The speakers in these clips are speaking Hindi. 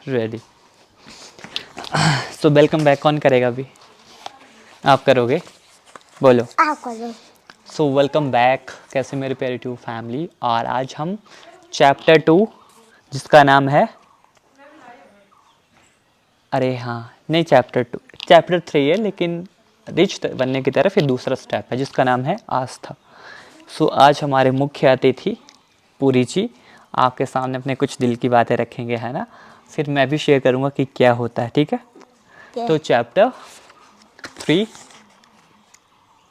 रेडी। So welcome back. कौन करेगा अभी? आप करोगे? बोलो। आप करो। So welcome back. कैसे मेरे प्यारे टू फैमिली। और आज हम चैप्टर 2 जिसका नाम है, अरे हाँ नहीं, चैप्टर 3 है, लेकिन रिच बनने की तरफ ये दूसरा स्टेप है जिसका नाम है आस्था। सो आज हमारे मुख्य अतिथि पूरी जी आपके सामने अपने कुछ दिल की बातें रखेंगे, है ना। फिर मैं भी शेयर करूँगा कि क्या होता है, ठीक है। तो chapter 3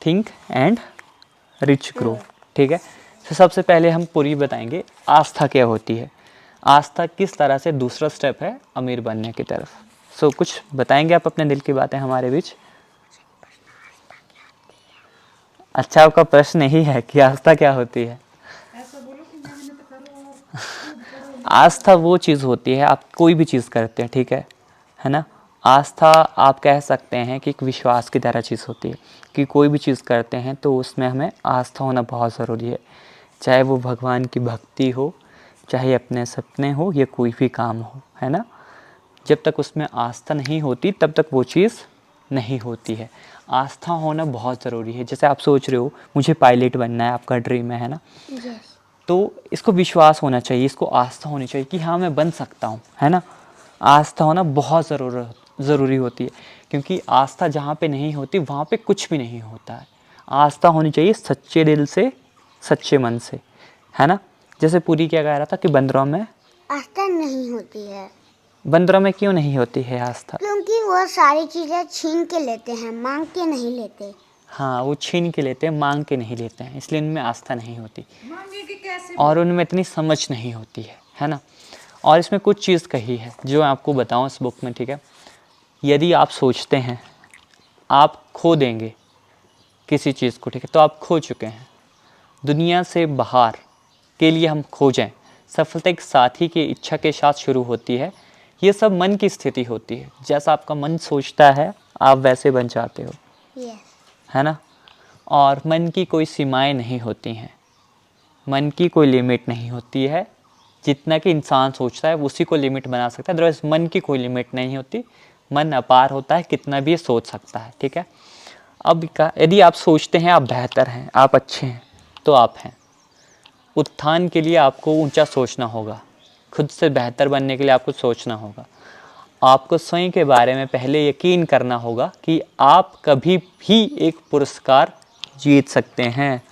think and rich grow, ठीक है। तो सबसे पहले हम पूरी बताएंगे आस्था क्या होती है, आस्था किस तरह से दूसरा स्टेप है अमीर बनने की तरफ। सो कुछ बताएंगे आप अपने दिल की बातें हमारे बीच। अच्छा, आपका प्रश्न यही है कि आस्था क्या होती है? आस्था वो चीज़ होती है, आप कोई भी चीज़ करते हैं, ठीक है ना। आस्था आप कह सकते हैं कि एक विश्वास की तरह चीज़ होती है कि कोई भी चीज़ करते हैं तो उसमें हमें आस्था होना बहुत ज़रूरी है। चाहे वो भगवान की भक्ति हो, चाहे अपने सपने हो, या कोई भी काम हो, है ना। जब तक उसमें आस्था नहीं होती तब तक वो चीज़ नहीं होती है। आस्था होना बहुत ज़रूरी है। जैसे आप सोच रहे हो मुझे पायलट बनना है, आपका ड्रीम है ना। yes. तो इसको विश्वास होना चाहिए, इसको आस्था होनी चाहिए कि हाँ मैं बन सकता हूँ, है ना। आस्था होना बहुत ज़रूरी होती है, क्योंकि आस्था जहाँ पे नहीं होती वहाँ पे कुछ भी नहीं होता है। आस्था होनी चाहिए सच्चे दिल से, सच्चे मन से, है ना। जैसे पूरी क्या कह रहा था कि बंदरों में आस्था नहीं होती है। बंदरों में क्यों नहीं होती है आस्था? क्योंकि वो सारी चीजें छीन के लेते हैं, मांग के नहीं लेते। हाँ, वो छीन के लेते हैं, मांग के नहीं लेते हैं, इसलिए उनमें आस्था नहीं होती और उनमें इतनी समझ नहीं होती है ना। और इसमें कुछ चीज़ कही है जो मैं आपको बताऊँ इस बुक में, ठीक है। यदि आप सोचते हैं आप खो देंगे किसी चीज़ को, ठीक है, तो आप खो चुके हैं। दुनिया से बाहर के लिए हम खोजें, सफलता एक साथी की इच्छा के साथ शुरू होती है। ये सब मन की स्थिति होती है। जैसा आपका मन सोचता है आप वैसे बन जाते हो, yes. है ना। और मन की कोई सीमाएं नहीं होती हैं, मन की कोई लिमिट नहीं होती है। जितना कि इंसान सोचता है उसी को लिमिट बना सकता है, अदरवाइज मन की कोई लिमिट नहीं होती। मन अपार होता है, कितना भी सोच सकता है, ठीक है। अब यदि आप सोचते हैं आप बेहतर हैं, आप अच्छे हैं, तो आप हैं। उत्थान के लिए आपको ऊंचा सोचना होगा, खुद से बेहतर बनने के लिए आपको सोचना होगा। आपको स्वयं के बारे में पहले यकीन करना होगा कि आप कभी भी एक पुरस्कार जीत सकते हैं।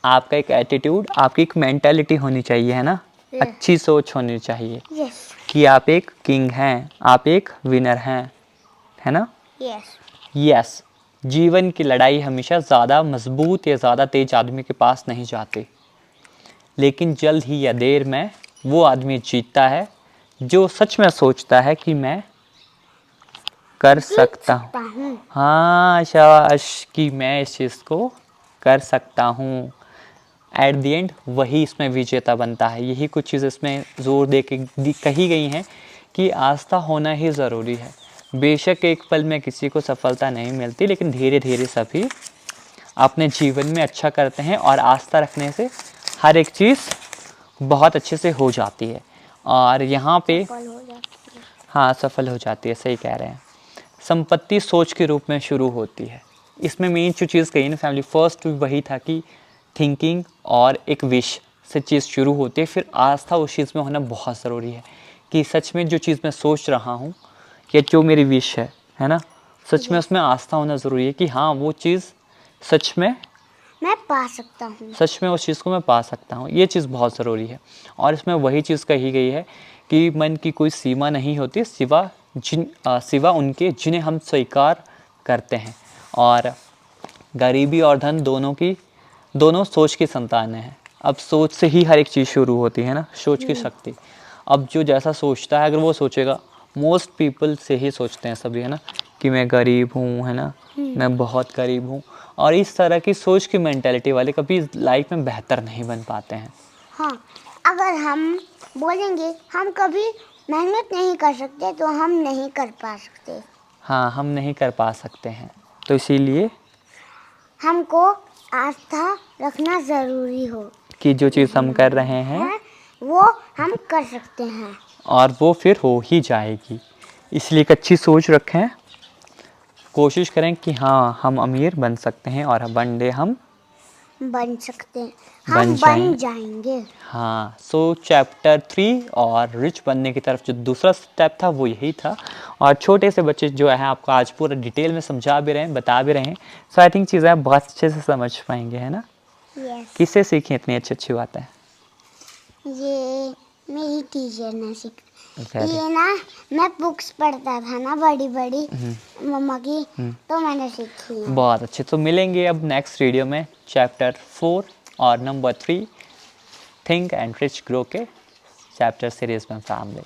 आपका एक एटीट्यूड, आपकी एक मेंटालिटी होनी चाहिए, है ना। yes. अच्छी सोच होनी चाहिए yes. कि आप एक किंग हैं, आप एक विनर हैं, है ना। yes. यस। जीवन की लड़ाई हमेशा ज़्यादा मजबूत या ज़्यादा तेज आदमी के पास नहीं जाती, लेकिन जल्द ही या देर में वो आदमी जीतता है जो सच में सोचता है कि मैं कर सकता हूँ। हाँ शाबाश, कि मैं इस चीज़ को कर सकता हूँ। एट द एंड वही इसमें विजेता बनता है। यही कुछ चीज़ इसमें ज़ोर दे के कही गई हैं कि आस्था होना ही ज़रूरी है। बेशक एक पल में किसी को सफलता नहीं मिलती, लेकिन धीरे धीरे सभी अपने जीवन में अच्छा करते हैं और आस्था रखने से हर एक चीज़ बहुत अच्छे से हो जाती है। और यहाँ पे हाँ सफल हो जाती है, सही कह रहे हैं। संपत्ति सोच के रूप में शुरू होती है। इसमें मेन जो चीज़ कही ना फैमिली, फर्स्ट वही था कि थिंकिंग और एक विश से चीज़ शुरू होती है। फिर आस्था उस चीज़ में होना बहुत ज़रूरी है कि सच में जो चीज़ मैं सोच रहा हूँ या जो मेरी विश है ना, सच में उसमें आस्था होना ज़रूरी है कि हाँ वो चीज़ सच में मैं पा सकता हूँ, सच में उस चीज़ को मैं पा सकता हूँ। ये चीज़ बहुत ज़रूरी है। और इसमें वही चीज़ कही गई है कि मन की कोई सीमा नहीं होती सिवा उनके जिन्हें हम स्वीकार करते हैं। और गरीबी और धन दोनों सोच की संतानें हैं। अब सोच से ही हर एक चीज़ शुरू होती है ना, सोच की शक्ति। अब जो जैसा सोचता है अगर वो सोचेगा, मोस्ट पीपल से ही सोचते हैं सभी, है ना, कि मैं गरीब हूँ, है ना, मैं बहुत गरीब हूँ। और इस तरह की सोच की मेंटालिटी वाले कभी लाइफ में बेहतर नहीं बन पाते हैं। हाँ, अगर हम बोलेंगे हम कभी मेहनत नहीं कर सकते तो हम नहीं कर पा सकते। हाँ, हम नहीं कर पा सकते हैं, तो इसीलिए हमको आस्था रखना ज़रूरी हो कि जो चीज़ हम कर रहे हैं वो हम कर सकते हैं। और वो फिर हो ही जाएगी। इसलिए एक अच्छी सोच रखें, कोशिश करें कि हाँ हम अमीर बन सकते हैं और वन डे हम बन सकते हैं, बन हम जाएं। बन जाएंगे। हाँ, सो चैप्टर 3 और रिच बनने की तरफ जो दूसरा स्टेप था वो यही था। और छोटे से बच्चे जो है आपको आज पूरा डिटेल में समझा भी रहे हैं, बता भी रहे हैं। सो आई थिंक चीज़ें आप बहुत अच्छे से समझ पाएंगे, है ना। यस, किससे सीखी इतनी अच्छी अच्छी बातें? ये मेरी टीचर ने सीखा। Very- ये ना मैं बुक्स पढ़ता था ना बड़ी बड़ी मम्मा की, तो मैंने सीखी है। बहुत अच्छे। तो मिलेंगे अब नेक्स्ट वीडियो में चैप्टर 4 और number 3 think and rich grow के चैप्टर सीरीज में फैमिली।